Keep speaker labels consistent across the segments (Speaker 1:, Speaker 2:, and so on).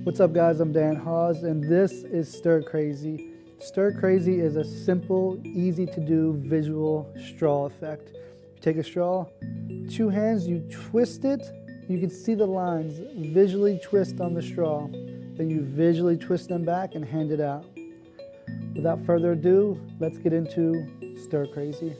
Speaker 1: What's up guys, I'm Dan Hawes and this is Stir Crazy. Stir Crazy is a simple, easy to do visual straw effect. You take a straw, two hands, you twist it, you can see the lines visually twist on the straw. Then you visually twist them back and hand it out. Without further ado, let's get into Stir Crazy.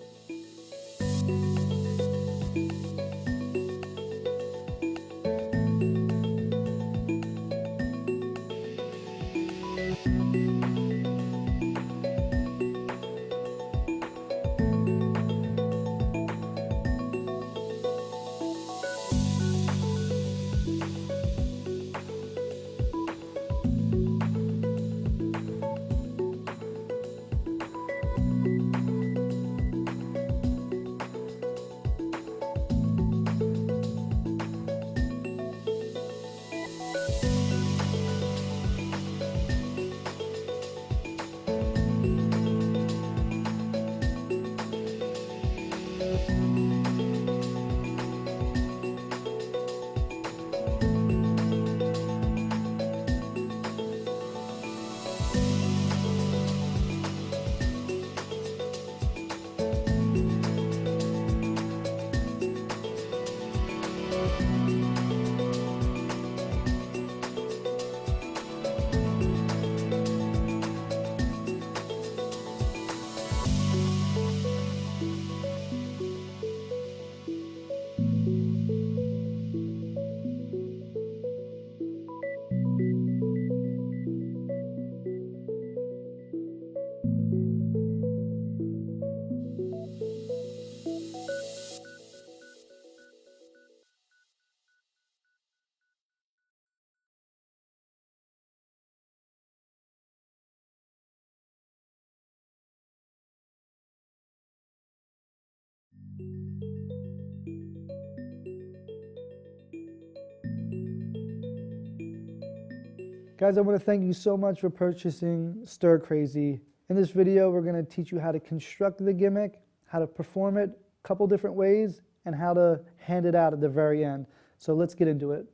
Speaker 1: Guys, I want to thank you so much for purchasing Stir Crazy. In this video, we're going to teach you how to construct the gimmick, how to perform it a couple different ways, and how to hand it out at the very end. So let's get into it.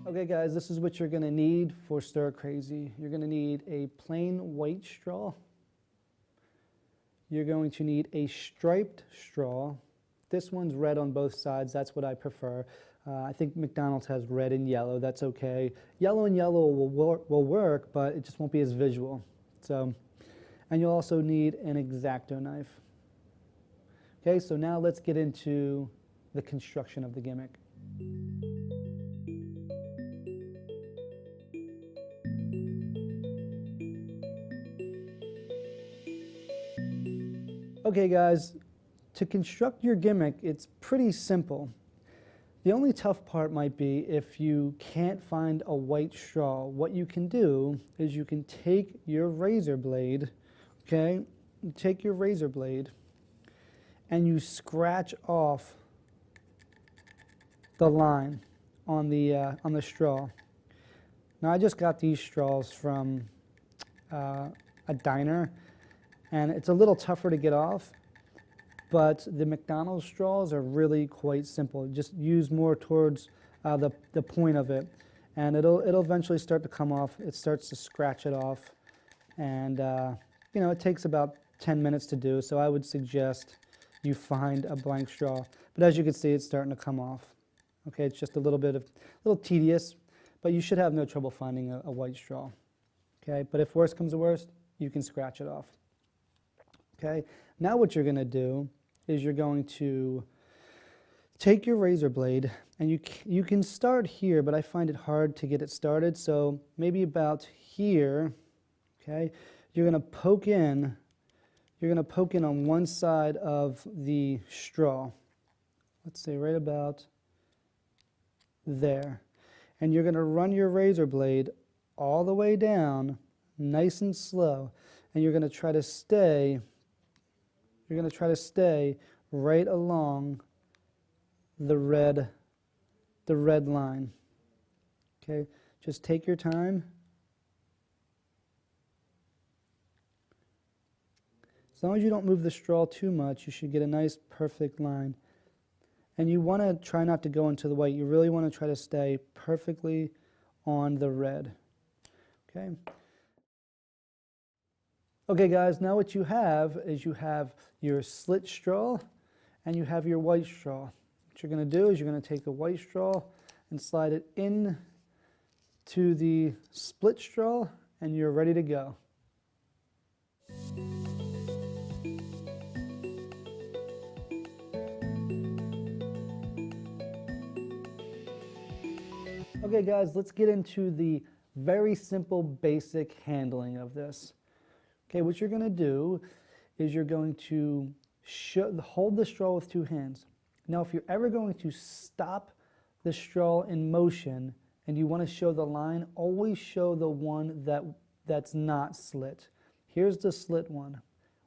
Speaker 1: Okay guys, this is what you're going to need for Stir Crazy. You're going to need a plain white straw. You're going to need a striped straw. This one's red on both sides. That's what I prefer. I think McDonald's has red and yellow. That's okay. Yellow and yellow will work, but it just won't be as visual. And you'll also need an X-Acto knife. Okay, so now let's get into the construction of the gimmick. Okay guys, to construct your gimmick, it's pretty simple. The only tough part might be if you can't find a white straw. What you can do is you can take your razor blade, okay? You take your razor blade and you scratch off the line on the straw. Now I just got these straws from a diner. And it's a little tougher to get off, but the McDonald's straws are really quite simple. Just use more towards the point of it, and it'll eventually start to come off. It starts to scratch it off, and you know, it takes about 10 minutes to do. So I would suggest you find a blank straw. But as you can see, it's starting to come off. Okay, it's just a little tedious, but you should have no trouble finding a white straw. Okay, but if worse comes to worst, you can scratch it off. Okay, now what you're going to do is you're going to take your razor blade, and you can start here, but I find it hard to get it started, so maybe about here, okay, you're going to poke in on one side of the straw. Let's say right about there. And you're going to run your razor blade all the way down, nice and slow, and you're going to try to stay right along the red line. Okay, just take your time. As long as you don't move the straw too much, you should get a nice perfect line. And you want to try not to go into the white. You really want to try to stay perfectly on the red. Okay. Okay guys, now what you have is you have your slit straw and you have your white straw. What you're going to do is you're going to take the white straw and slide it in to the split straw and you're ready to go. Okay guys, let's get into the very simple basic handling of this. Okay, what you're going to do is you're going to hold the straw with two hands. Now if you're ever going to stop the straw in motion and you want to show the line, always show the one that's not slit. Here's the slit one.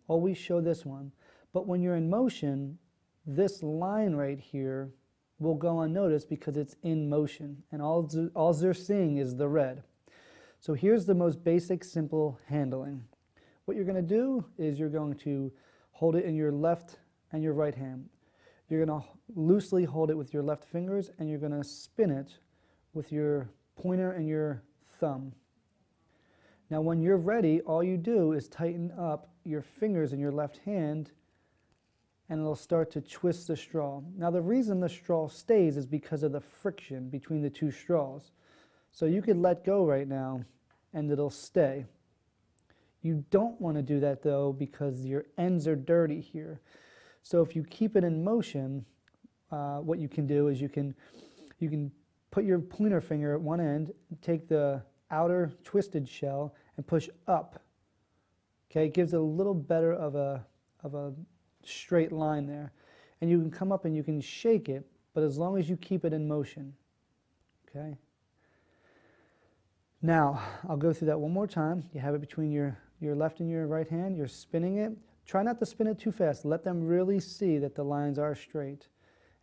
Speaker 1: Always show this one. But when you're in motion, this line right here will go unnoticed because it's in motion and all they're seeing is the red. So here's the most basic simple handling. What you're going to do is you're going to hold it in your left and your right hand. You're going to loosely hold it with your left fingers and you're going to spin it with your pointer and your thumb. Now when you're ready, all you do is tighten up your fingers in your left hand and it'll start to twist the straw. Now the reason the straw stays is because of the friction between the two straws. So you could let go right now and it'll stay. You don't want to do that though because your ends are dirty here. So if you keep it in motion, what you can do is you can put your pointer finger at one end, take the outer twisted shell and push up. Okay, it gives it a little better of a straight line there. And you can come up and you can shake it, but as long as you keep it in motion. Okay. Now, I'll go through that one more time. You have it between your left and your right hand. You're spinning it. Try not to spin it too fast. Let them really see that the lines are straight.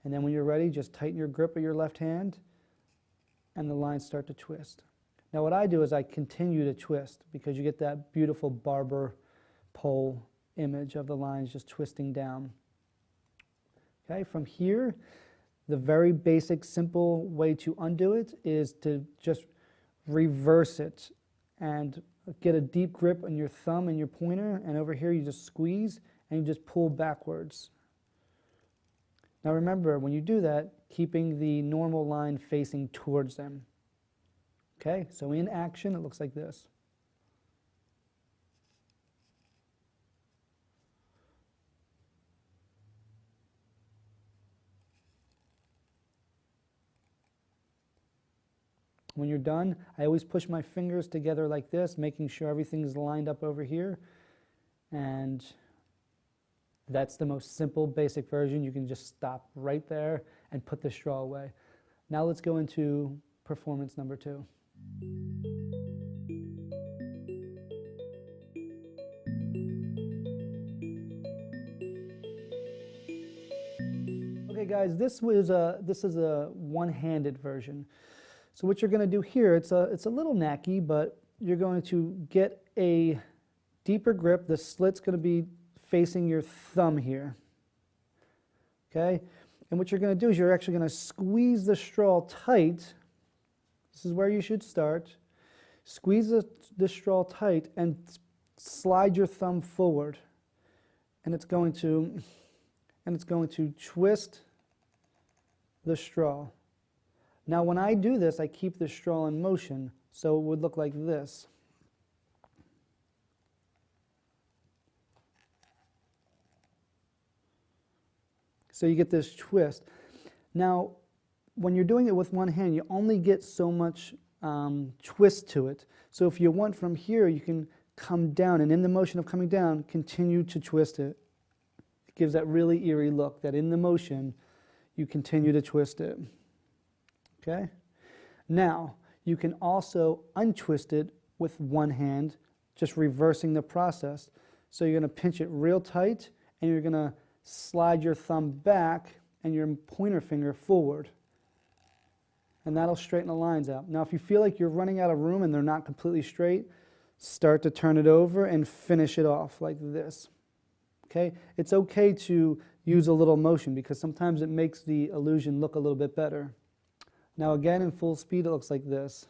Speaker 1: And then when you're ready, just tighten your grip of your left hand and the lines start to twist. Now what I do is I continue to twist because you get that beautiful barber pole image of the lines just twisting down. Okay, from here, the very basic simple way to undo it is to just reverse it and get a deep grip on your thumb and your pointer, and over here you just squeeze and you just pull backwards. Now remember, when you do that, keeping the normal line facing towards them. Okay, so in action it looks like this. When you're done, I always push my fingers together like this, making sure everything's lined up over here. And that's the most simple, basic version. You can just stop right there and put the straw away. Now let's go into performance number 2. Okay guys, this is a one-handed version. So what you're going to do here, it's a little knacky, but you're going to get a deeper grip. The slit's going to be facing your thumb here. Okay? And what you're going to do is you're actually going to squeeze the straw tight. This is where you should start. Squeeze the straw tight and slide your thumb forward. And it's going to twist the straw. Now when I do this, I keep the straw in motion, so it would look like this. So you get this twist. Now, when you're doing it with one hand, you only get so much twist to it. So if you want from here, you can come down, and in the motion of coming down, continue to twist it. It gives that really eerie look, that in the motion, you continue to twist it. Okay? Now, you can also untwist it with one hand, just reversing the process. So you're going to pinch it real tight, and you're going to slide your thumb back and your pointer finger forward. And that'll straighten the lines out. Now, if you feel like you're running out of room and they're not completely straight, start to turn it over and finish it off like this. Okay? It's okay to use a little motion because sometimes it makes the illusion look a little bit better. Now again, in full speed, it looks like this.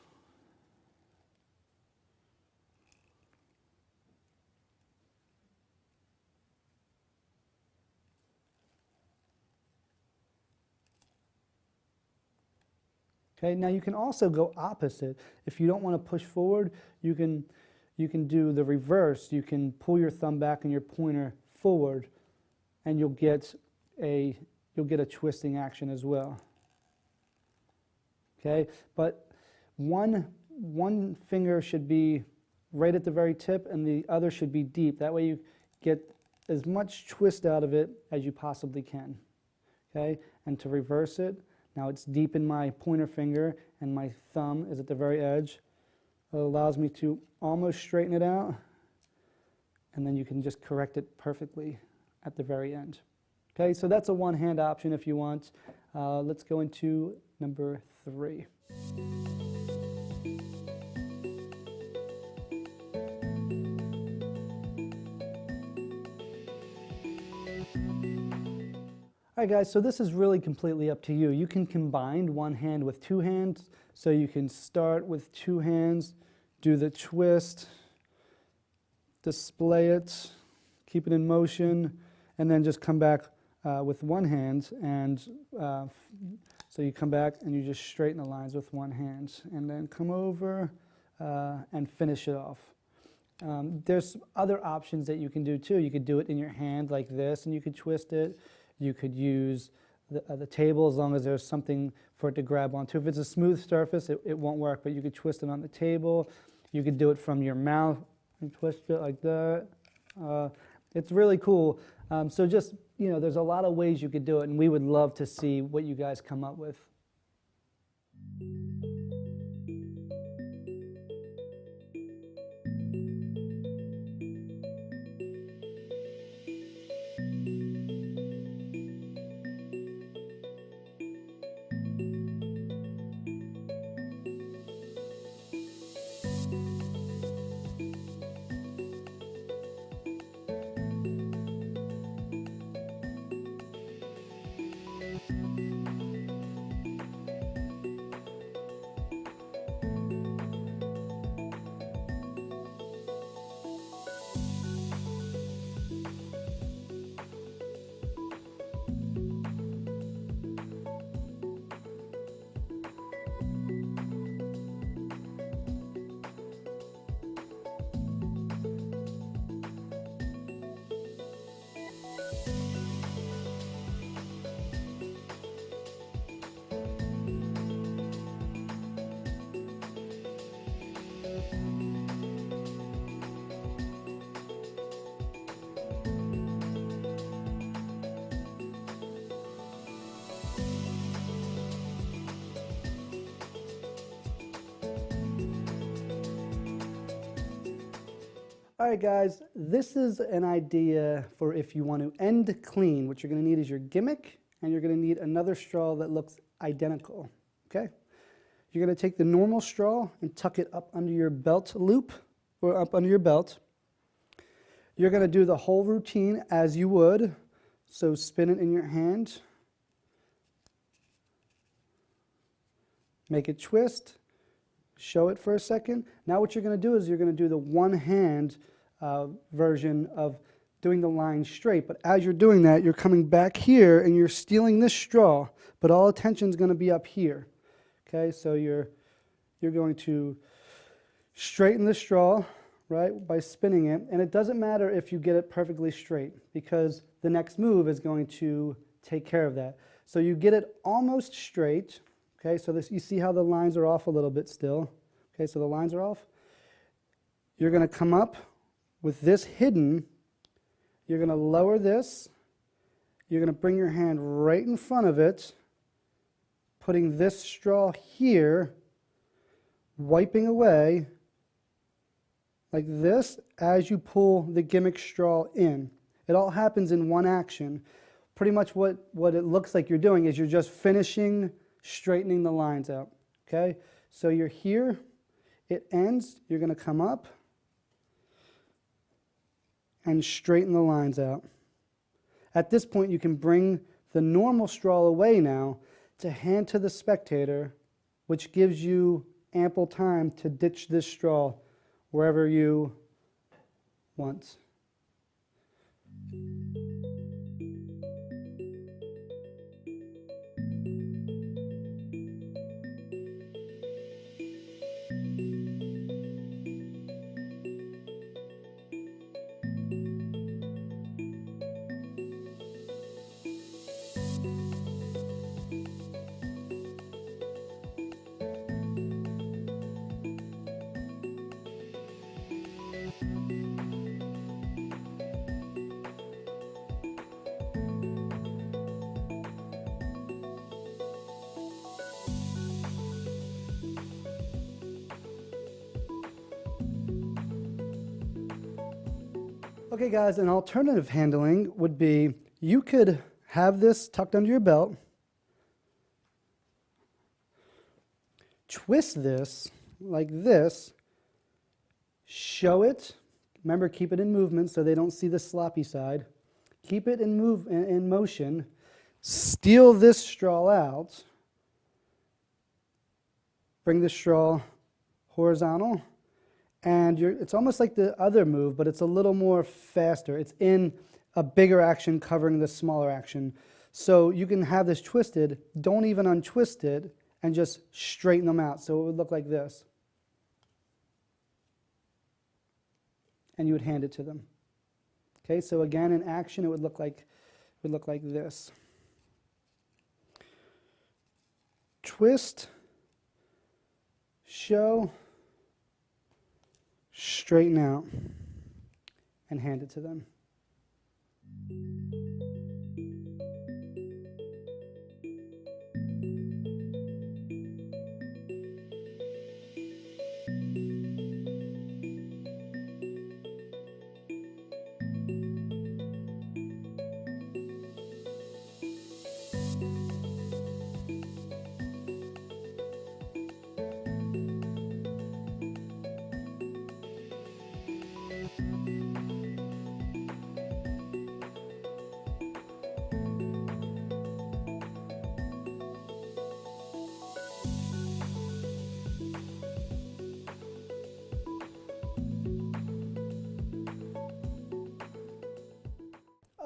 Speaker 1: Okay, now you can also go opposite. If you don't want to push forward, you can do the reverse. You can pull your thumb back and your pointer forward, and you'll get a twisting action as well. Okay, but one finger should be right at the very tip, and the other should be deep. That way you get as much twist out of it as you possibly can. Okay, and to reverse it, now it's deep in my pointer finger, and my thumb is at the very edge. It allows me to almost straighten it out, and then you can just correct it perfectly at the very end. Okay, so that's a one-hand option if you want. Let's go into number 3. All right, guys, so this is really completely up to you. You can combine one hand with two hands, so you can start with two hands, do the twist, display it, keep it in motion, and then just come back with one hand. And so you come back and you just straighten the lines with one hand, and then come over and finish it off. There's other options that you can do too. You could do it in your hand like this, and you could twist it. You could use the table as long as there's something for it to grab onto. If it's a smooth surface, it won't work, but you could twist it on the table. You could do it from your mouth and twist it like that. It's really cool. So just, there's a lot of ways you could do it, and we would love to see what you guys come up with. All right, guys, this is an idea for if you want to end clean. What you're going to need is your gimmick, and you're going to need another straw that looks identical, okay? You're going to take the normal straw and tuck it up under your belt loop, or up under your belt. You're going to do the whole routine as you would, so spin it in your hand. Make it twist. Show it for a second. Now what you're going to do is you're going to do the one-hand version of doing the line straight. But as you're doing that, you're coming back here and you're stealing this straw, but all attention is going to be up here. Okay, so you're going to straighten the straw, right, by spinning it. And it doesn't matter if you get it perfectly straight, because the next move is going to take care of that. So you get it almost straight. Okay, so you see how the lines are off a little bit still. Okay, so the lines are off. You're going to come up with this hidden. You're going to lower this. You're going to bring your hand right in front of it, putting this straw here, wiping away like this as you pull the gimmick straw in. It all happens in one action. Pretty much what it looks like you're doing is you're just finishing straightening the lines out, okay? So you're here, it ends, you're going to come up and straighten the lines out, At this point, you can bring the normal straw away now to hand to the spectator, which gives you ample time to ditch this straw wherever you want. Okay guys, an alternative handling would be you could have this tucked under your belt, twist this like this, show it, remember keep it in movement so they don't see the sloppy side, keep it in motion, steal this straw out, bring the straw horizontal, and it's almost like the other move, but it's a little more faster. It's in a bigger action covering the smaller action. So you can have this twisted, don't even untwist it, and just straighten them out. So it would look like this. And you would hand it to them. Okay, so again, in action, it would look like this. Twist, show, straighten out, and hand it to them.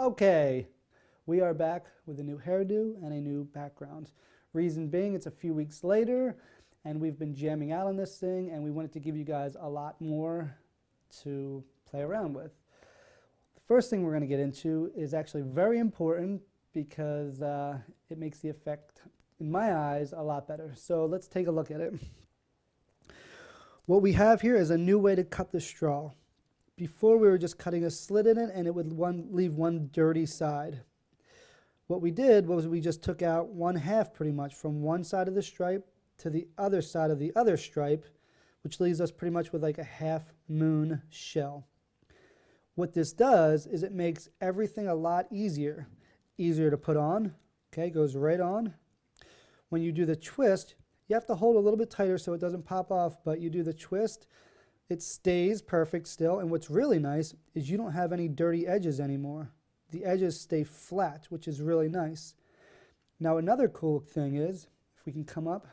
Speaker 1: Okay, we are back with a new hairdo and a new background. Reason being, it's a few weeks later, and we've been jamming out on this thing, and we wanted to give you guys a lot more to play around with. The first thing we're going to get into is actually very important because it makes the effect, in my eyes, a lot better. So let's take a look at it. What we have here is a new way to cut the straw. Before we were just cutting a slit in it and it would leave one dirty side. What we did was we just took out one half pretty much from one side of the stripe to the other side of the other stripe, which leaves us pretty much with like a half moon shell. What this does is it makes everything a lot easier. Easier to put on, okay, goes right on. When you do the twist, you have to hold a little bit tighter so it doesn't pop off, but you do the twist, it stays perfect still, and what's really nice is you don't have any dirty edges anymore. The edges stay flat, which is really nice. Now another cool thing is, if we can come up,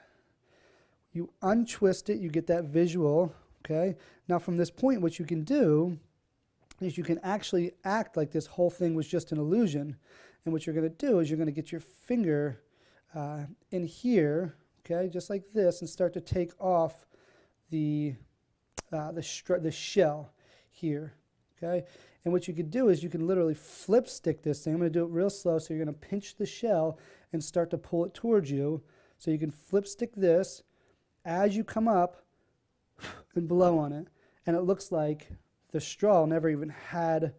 Speaker 1: you untwist it, you get that visual, okay? Now from this point, what you can do is you can actually act like this whole thing was just an illusion. And what you're gonna do is you're gonna get your finger in here, okay, just like this, and start to take off the shell here, okay? And what you could do is you can literally flip stick this thing. I'm going to do it real slow, so you're going to pinch the shell and start to pull it towards you. So you can flip stick this as you come up and blow on it. And it looks like the straw never even had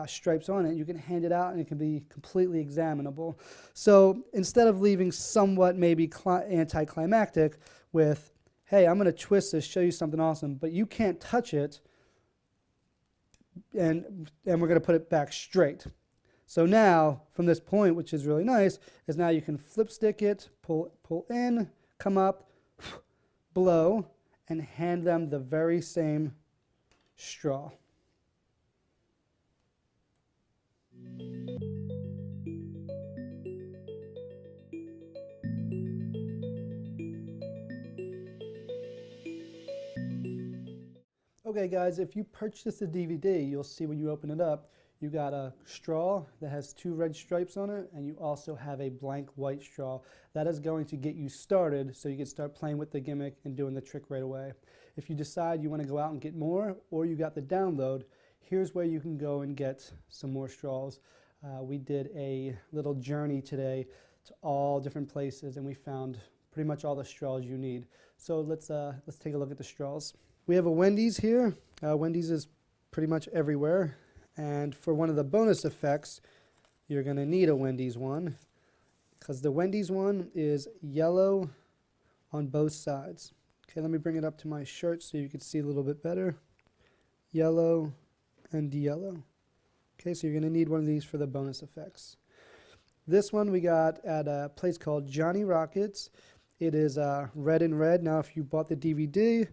Speaker 1: stripes on it. You can hand it out and it can be completely examinable. So instead of leaving somewhat maybe anticlimactic with, hey, I'm going to twist this, show you something awesome, but you can't touch it, and we're going to put it back straight. So now, from this point, which is really nice, is now you can flip stick it, pull in, come up, blow, and hand them the very same straw. Okay guys, if you purchase the DVD, you'll see when you open it up, you got a straw that has 2 red stripes on it, and you also have a blank white straw. That is going to get you started so you can start playing with the gimmick and doing the trick right away. If you decide you want to go out and get more, or you got the download, here's where you can go and get some more straws. We did a little journey today to all different places, and we found pretty much all the straws you need. So let's take a look at the straws. We have a Wendy's here. Wendy's is pretty much everywhere. And for one of the bonus effects, you're going to need a Wendy's one, because the Wendy's one is yellow on both sides. Okay, let me bring it up to my shirt so you can see a little bit better. Yellow and yellow. Okay, so you're going to need one of these for the bonus effects. This one we got at a place called Johnny Rockets. It is red and red. Now, if you bought the DVD,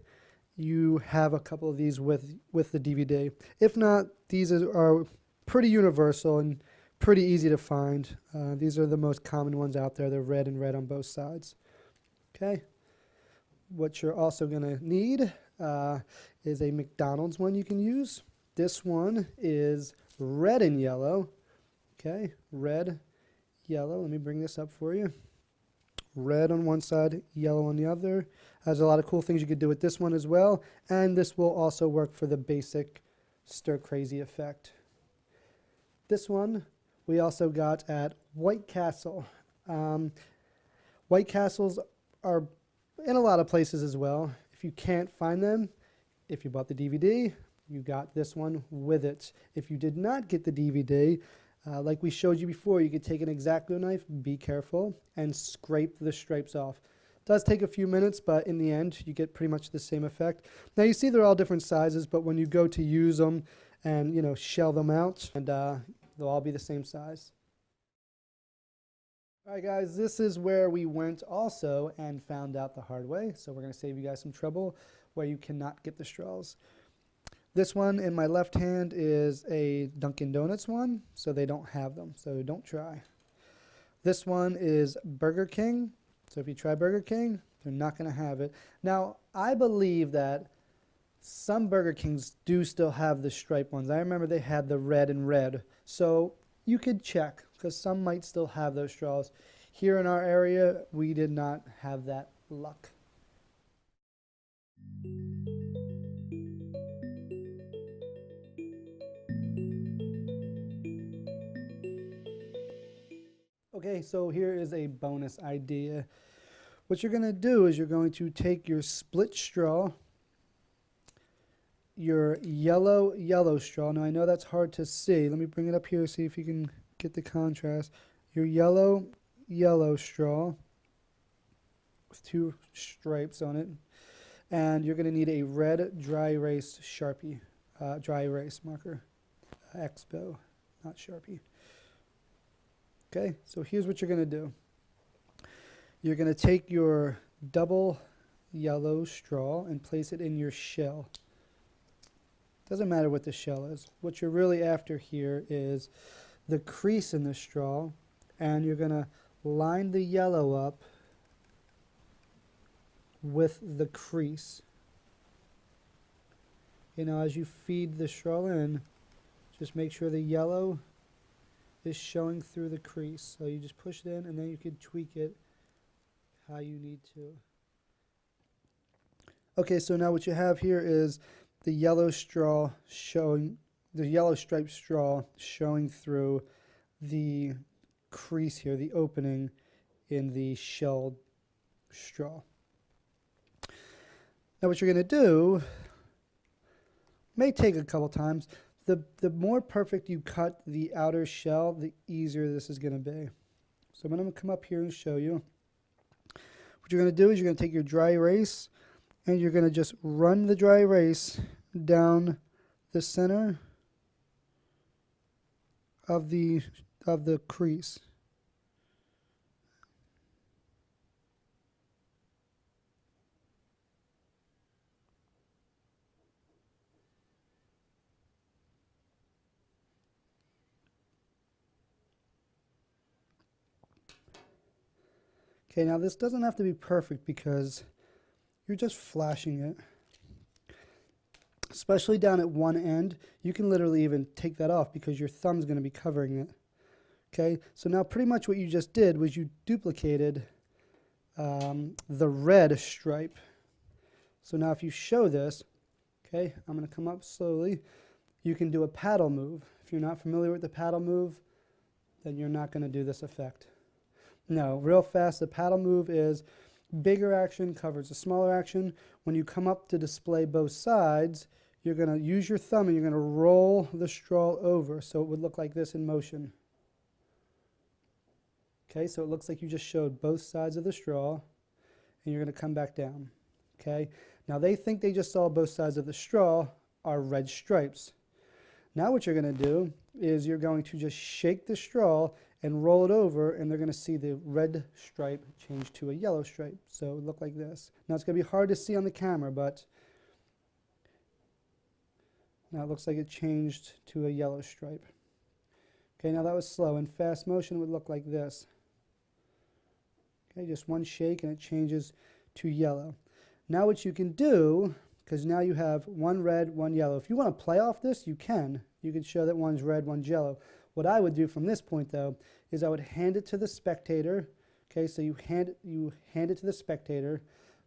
Speaker 1: you have a couple of these with the DVD. If not, these are pretty universal and pretty easy to find. These are the most common ones out there. They're red and red on both sides. Okay. What you're also going to need is a McDonald's one you can use. This one is red and yellow. Okay, red, yellow. Let me bring this up for you. Red on one side, yellow on the other. Has a lot of cool things you could do with this one as well, and this will also work for the basic stir crazy effect. This one we also got at White Castle. White Castles are in a lot of places as well. If you can't find them, if you bought the DVD, you got this one with it. If you did not get the DVD, like we showed you before, you could take an X-Acto knife, be careful, and scrape the stripes off. It does take a few minutes, but in the end, you get pretty much the same effect. Now you see they're all different sizes, but when you go to use them and, shell them out, and they'll all be the same size. All right, guys, this is where we went also and found out the hard way. So we're going to save you guys some trouble where you cannot get the straws. This one in my left hand is a Dunkin' Donuts one, so they don't have them, so don't try. This one is Burger King, so if you try Burger King, they're not going to have it. Now, I believe that some Burger Kings do still have the striped ones. I remember they had the red and red, so you could check, because some might still have those straws. Here in our area, we did not have that luck. Okay, so here is a bonus idea. What you're going to do is you're going to take your split straw, your yellow straw. Now I know that's hard to see. Let me bring it up here, see if you can get the contrast. Your yellow straw with 2 stripes on it. And you're going to need a red dry erase Sharpie, dry erase marker, Expo, not Sharpie. Okay, so here's what you're going to do. You're going to take your double yellow straw and place it in your shell. Doesn't matter what the shell is. What you're really after here is the crease in the straw, and you're going to line the yellow up with the crease. As you feed the straw in, just make sure the yellow is showing through the crease. So you just push it in, and then you can tweak it how you need to. Okay, so now what you have here is the yellow straw showing, the yellow striped straw showing through the crease here, the opening in the shelled straw. Now what you're going to do may take a couple times. The more perfect you cut the outer shell, the easier this is going to be. So I'm going to come up here and show you. What you're going to do is you're going to take your dry erase, and you're going to just run the dry erase down the center of the crease. Okay, now this doesn't have to be perfect because you're just flashing it. especially down at one end. You can literally even take that off because your thumb's going to be covering it. Okay, so now pretty much what you just did was you duplicated the red stripe. So now if you show this, okay, I'm going to come up slowly. You can do a paddle move. If you're not familiar with the paddle move, then you're not going to do this effect. No, real fast, the paddle move is bigger action covers a smaller action. When you come up to display both sides, you're going to use your thumb and you're going to roll the straw over so it would look like this in motion. Okay, so it looks like you just showed both sides of the straw, and you're going to come back down. Okay, now they think they just saw both sides of the straw are red stripes. Now what you're going to do is you're going to just shake the straw and roll it over, and they're going to see the red stripe change to a yellow stripe. So it would look like this. Now it's going to be hard to see on the camera, but now it looks like it changed to a yellow stripe. Okay, now that was slow. In fast motion, it would look like this. Okay, just one shake and it changes to yellow. Now what you can do, because now you have one red, one yellow. If you want to play off this, you can. You can show that one's red, one's yellow. What I would do from this point, though, is I would hand it to the spectator. Okay, so you hand it to the spectator.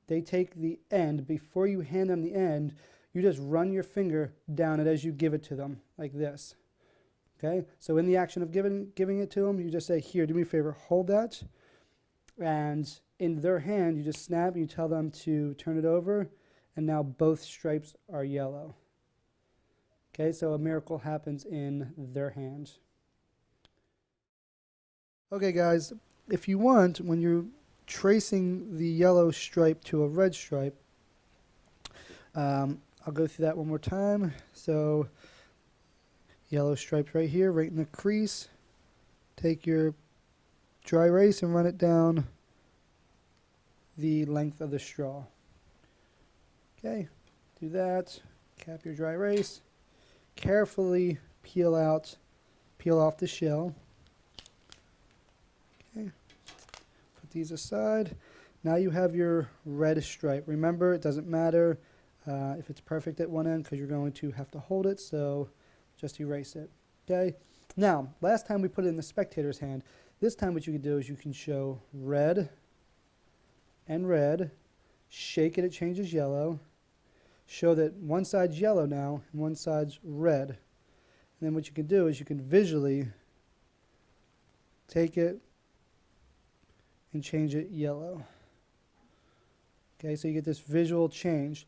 Speaker 1: They take the end. Before you hand them the end, you just run your finger down it as you give it to them, like this. Okay, so in the action of giving it to them, you just say, here, do me a favor, hold that. And in their hand, you just snap, and you tell them to turn it over, and now both stripes are yellow. Okay, so a miracle happens in their hand. Okay, guys, if you want, when you're tracing the yellow stripe to a red stripe, I'll go through that one more time. So yellow stripes right here, right in the crease. Take your dry erase and run it down the length of the straw. Okay, do that. Cap your dry erase. Carefully peel off the shell. Okay, put these aside. Now you have your red stripe. Remember, it doesn't matter if it's perfect at one end because you're going to have to hold it, so just erase it. Okay, now last time we put it in the spectator's hand. This time what you can do is you can show red and red, shake it, it changes yellow, show that one side's yellow now and one side's red. And then what you can do is you can visually take it and change it yellow. Okay, so you get this visual change.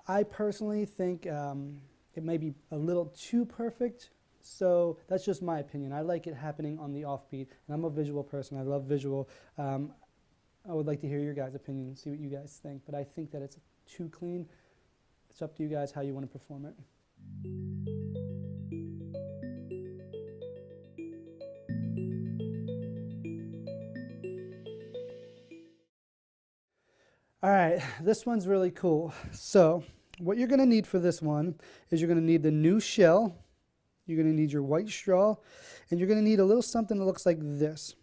Speaker 1: I personally think it may be a little too perfect. So that's just my opinion. I like it happening on the offbeat, and I'm a visual person. I love visual. I would like to hear your guys' opinion and see what you guys think, but I think that it's too clean. It's up to you guys how you want to perform it. All right, this one's really cool. So what you're going to need for this one is you're going to need the new shell. You're going to need your white straw, and you're going to need a little something that looks like this.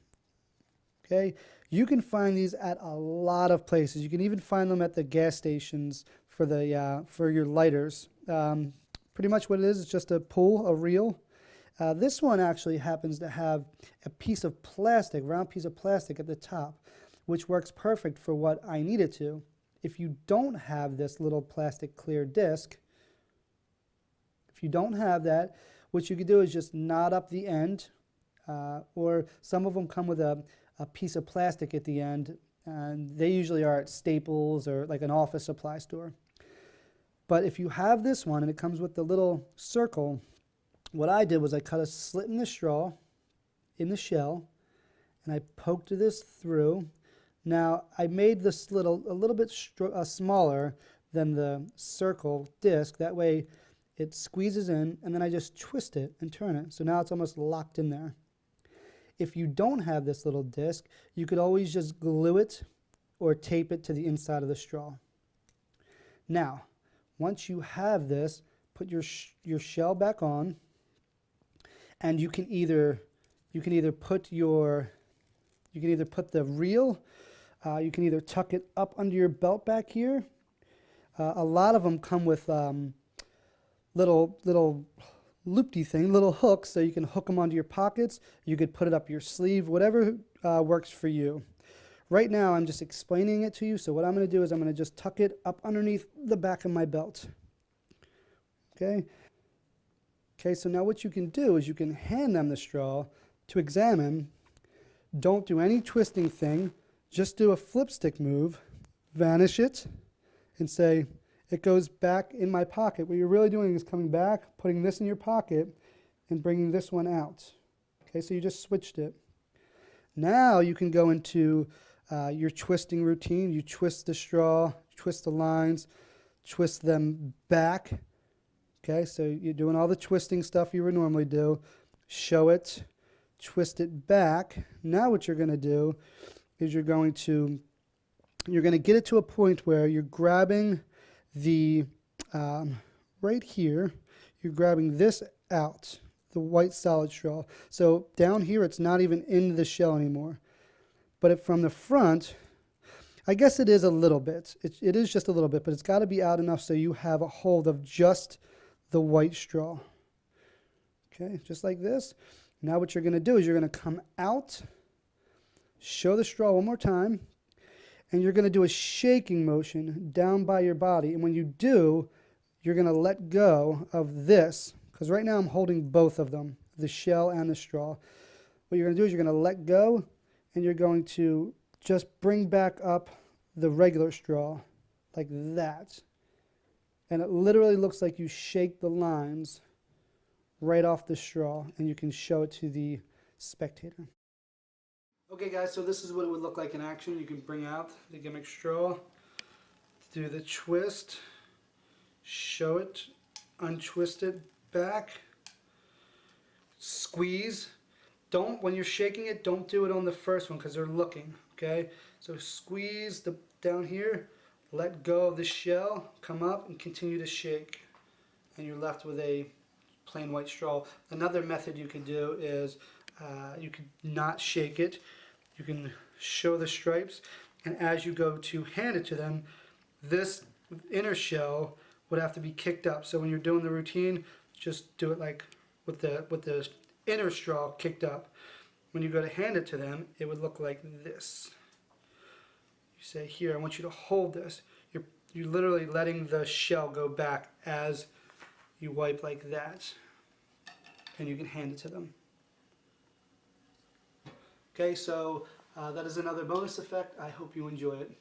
Speaker 1: Okay, you can find these at a lot of places. You can even find them at the gas stations for your lighters. Pretty much what it is just a pull, a reel. This one actually happens to have a piece of plastic, round piece of plastic at the top, which works perfect for what I need it to. If you don't have this little plastic clear disc, if you don't have that, what you could do is just knot up the end, or some of them come with a piece of plastic at the end, and they usually are at Staples or like an office supply store. But if you have this one and it comes with the little circle, what I did was I cut a slit in the straw, in the shell, and I poked this through. Now I made the slit a little bit smaller than the circle disc, that way it squeezes in, and then I just twist it and turn it. So now it's almost locked in there. If you don't have this little disc, you could always just glue it or tape it to the inside of the straw. Now, once you have this, put your shell back on, and you can either put the reel, you can either tuck it up under your belt back here. A lot of them come with little loopy thing, little hooks, so you can hook them onto your pockets. You could put it up your sleeve, whatever works for you. Right now, I'm just explaining it to you, so what I'm going to do is I'm going to just tuck it up underneath the back of my belt. Okay? Okay, so now what you can do is you can hand them the straw to examine. Don't do any twisting thing. Just do a flip stick move, vanish it, and say, it goes back in my pocket. What you're really doing is coming back, putting this in your pocket, and bringing this one out. Okay, so you just switched it. Now you can go into your twisting routine. You twist the straw, twist the lines, twist them back. Okay, so you're doing all the twisting stuff you would normally do. Show it, twist it back. Now what you're going to do is you're going to get it to a point where you're grabbing the, right here, you're grabbing this out, the white solid straw. So down here it's not even in the shell anymore. But from the front, I guess it is a little bit. It is just a little bit, but it's got to be out enough so you have a hold of just the white straw. Okay, just like this. Now what you're going to do is you're going to come out, show the straw one more time, and you're going to do a shaking motion down by your body. And when you do, you're going to let go of this, because right now I'm holding both of them, the shell and the straw. What you're going to do is you're going to let go, and you're going to just bring back up the regular straw like that. And it literally looks like you shake the lines right off the straw, and you can show it to the spectator. Okay guys, so this is what it would look like in action. You can bring out the gimmick straw, do the twist, show it, untwist it back, squeeze. When you're shaking it, don't do it on the first one because they're looking, okay? So squeeze down here, let go of the shell, come up and continue to shake. And you're left with a plain white straw. Another method you can do is you could not shake it. You can show the stripes, and as you go to hand it to them, this inner shell would have to be kicked up. So when you're doing the routine, just do it like with the inner straw kicked up. When you go to hand it to them, it would look like this. You say, here, I want you to hold this. You're literally letting the shell go back as you wipe like that, and you can hand it to them. Okay, so that is another bonus effect. I hope you enjoy it.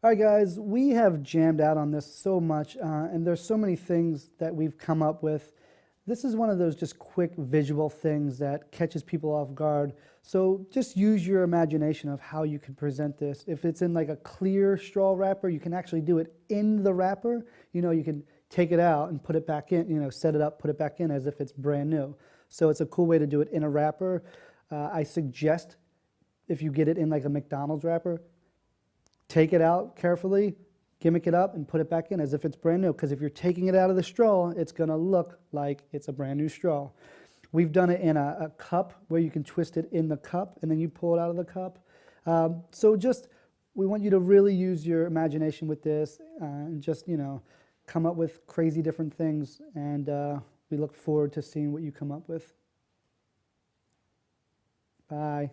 Speaker 1: All right, guys, we have jammed out on this so much, and there's so many things that we've come up with. This is one of those just quick visual things that catches people off guard. So just use your imagination of how you can present this. If it's in like a clear straw wrapper, you can actually do it in the wrapper. You know, you can take it out and put it back in, you know, set it up, put it back in as if it's brand new. So it's a cool way to do it in a wrapper. I suggest if you get it in like a McDonald's wrapper, take it out carefully, gimmick it up, and put it back in as if it's brand new. Because if you're taking it out of the straw, it's going to look like it's a brand new straw. We've done it in a cup where you can twist it in the cup, and then you pull it out of the cup. So just, we want you to really use your imagination with this, and just, you know, come up with crazy different things. And we look forward to seeing what you come up with. Bye.